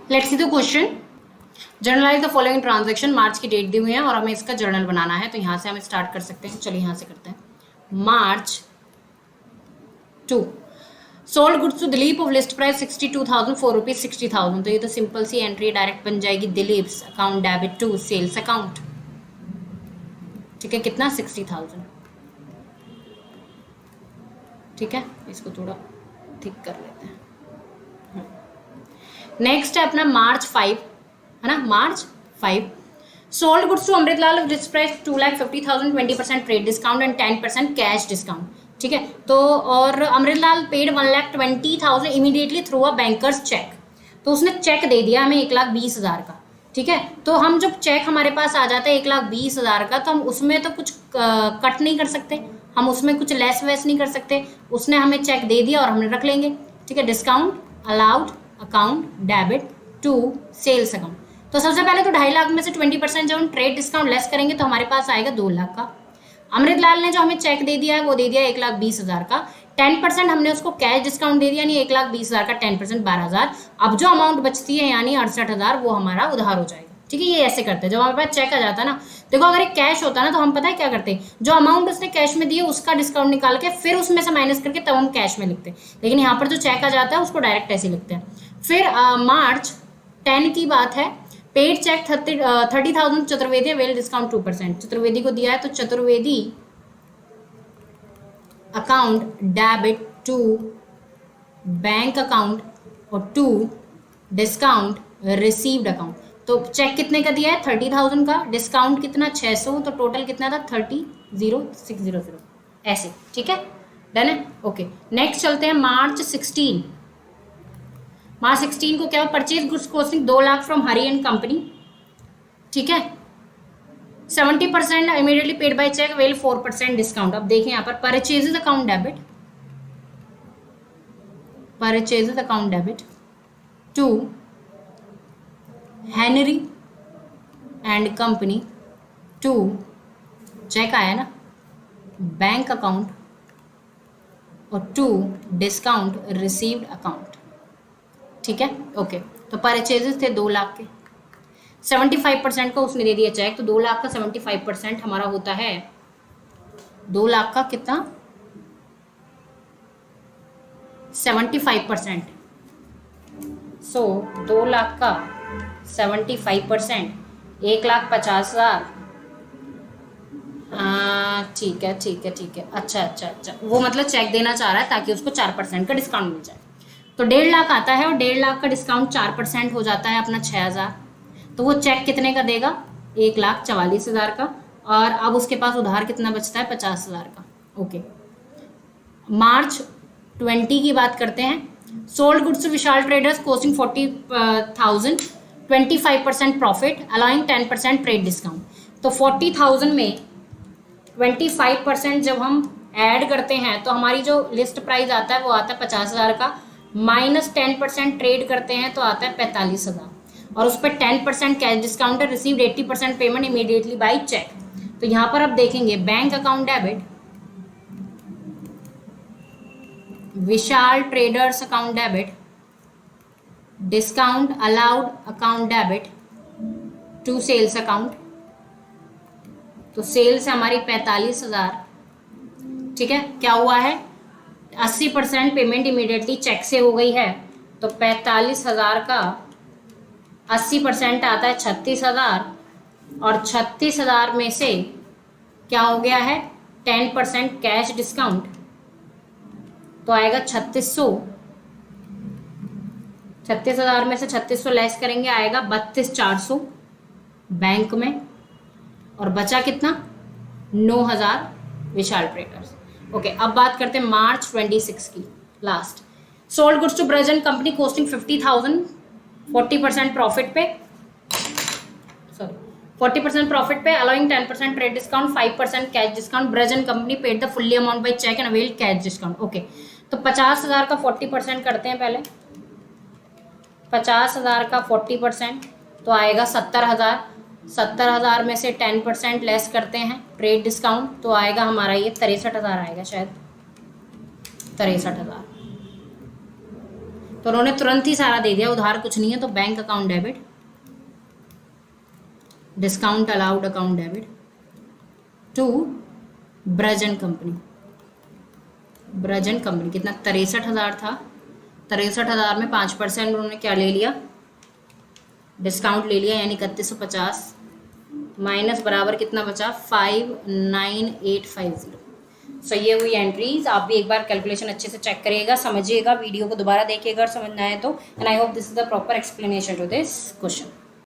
Let's see the question. Journalise the following transaction. March की date दी हुई है और हमें इसका जर्नल बनाना है, तो यहाँ से हम स्टार्ट कर सकते हैं। चलिए यहाँ से करते हैं। March 2 sold goods to Dilip off list price 62,000 4 rupees 60,000। तो ये तो सिंपल सी एंट्री डायरेक्ट बन जाएगी, Dilip's account debit to sales account. ठीक है, कितना 60,000। ठीक है, इसको थोड़ा ठीक कर लेते हैं। नेक्स्ट है अपना मार्च 5, है ना, March 5 sold goods to Amritlal list price 2,50,000 20% trade discount and 10% cash discount. ठीक है, तो और Amritlal paid 1,20,000 immediately through a bankers cheque. तो उसने चेक दे दिया हमें 1,20,000 का। ठीक है, तो हम जब चेक हमारे पास आ जाता है 1,20,000 का, तो हम उसमें तो कुछ कट नहीं कर सकते, हम उसमें कुछ लेस वेस नहीं कर सकते। उसने हमें चेक दे दिया और हमने रख लेंगे। ठीक है, discount allowed account debit to sales account. तो सबसे पहले तो 2.5 लाख में से 20% जब हम ट्रेड डिस्काउंट लेस करेंगे तो हमारे पास आएगा 2 लाख का। अमृतलाल ने जो हमें चेक दे दिया है वो दे दिया 1,20,000 का। 10% हमने उसको कैश डिस्काउंट दे दिया, यानी 1,20,000 का 10% 12,000। अब जो अमाउंट बचती है यानी 68,000 वो हमारा उधार हो जाएगा। ठीक है, ये ऐसे करते हैं। जब हमारे पास चेक आ जाता है ना, देखो अगर एक कैश होता है ना तो हम पता है क्या करते हैं, जो अमाउंट उसने कैश में दी है उसका डिस्काउंट निकाल के फिर उसमें से माइनस करके तब हम कैश में लिखते हैं। लेकिन यहाँ पर जो चेक आ जाता है उसको डायरेक्ट ऐसे लिखते हैं। फिर मार्च 10 की बात है, paid cheque 30,000 Chaturvedi well discount 2%। Chaturvedi को दिया है तो Chaturvedi account debit to bank account और टू डिस्काउंट रिसीव्ड अकाउंट। तो चेक कितने का दिया है 30,000 का, डिस्काउंट कितना 600, तो टोटल कितना था 30,600 ऐसे। ठीक है, डन है। ओके, नेक्स्ट चलते हैं मार्च 16। मार्च 16 को क्या, purchase goods costing 2 lakh from Hari and company. ठीक है, 70% immediately paid by cheque well 4% discount. अब देखें यहाँ पर purchases account debit, purchases account debit to Henry and company to cheque आया ना बैंक अकाउंट और टू डिस्काउंट रिसीव्ड अकाउंट। ठीक है, ओके, तो परचेजेस थे 2 लाख के, 75% का उसने दे दिया चेक, तो 2 लाख का 75% हमारा होता है 2 लाख का कितना 75%। सो 2 लाख का 75% 1,50,000। ठीक है ठीक है ठीक है, अच्छा अच्छा अच्छा, वो मतलब चेक देना चाह रहा है ताकि उसको 4% का डिस्काउंट मिल जाए। तो 1.5 लाख आता है और 1.5 लाख का डिस्काउंट 4% हो जाता है अपना 6,000। तो वो चेक कितने का देगा 1,44,000 का। और अब उसके पास उधार कितना बचता है 50,000 का। ओके, मार्च 20 की बात करते हैं। Sold goods to Vishal traders costing 40,000 25% profit allowing 10% trade discount. तो 40,000 में 25% जब हम ऐड करते हैं तो हमारी जो लिस्ट प्राइस आता है वो आता है 50,000 का, माइनस 10% ट्रेड करते हैं तो आता है 45,000, और उस पर 10% कैश डिस्काउंट है, received 80% payment immediately by cheque. तो यहाँ पर अब देखेंगे bank account debit, Vishal traders account debit, discount allowed account debit to sales account. तो सेल्स है हमारी 45,000। ठीक है, क्या हुआ है 80% पेमेंट इमीडिएटली चेक से हो गई है, तो 45,000 का 80% आता है 36,000, और 36,000 में से क्या हो गया है 10% कैश डिस्काउंट, तो आएगा 3,600। 36,000 में से 3,600 लेस करेंगे आएगा 32,400 बैंक में, और बचा कितना 9,000 विशाल ट्रेडर्स। ओके, अब बात करते हैं मार्च 26 की last. Sold goods to Braj and company costing 50,000 40% profit पे, सॉरी 40% प्रॉफिट पे allowing 10% trade discount 5% cash discount. Braj and company paid the fully amount by cheque and availed cash discount. Okay, तो 50,000 का 40% करते हैं पहले। 50,000 का 40% तो आएगा 70,000। 70,000 में से 10% लेस करते हैं ट्रेड डिस्काउंट, तो आएगा हमारा ये 63,000 आएगा, शायद 63,000। तो उन्होंने तुरंत ही सारा दे दिया, उधार कुछ नहीं है। तो bank account debit, discount allowed account debit to Braj and company. Braj and company कितना, 63,000 था, 63,000 में 5% उन्होंने क्या ले लिया, डिस्काउंट ले लिया, यानी 3150 माइनस बराबर कितना बचा, 59850। सो ये हुई एंट्रीज। आप भी एक बार कैलकुलेशन अच्छे से चेक करिएगा, समझिएगा, वीडियो को दोबारा देखिएगा अगर समझना है तो। And I hope this is the proper explanation to this question.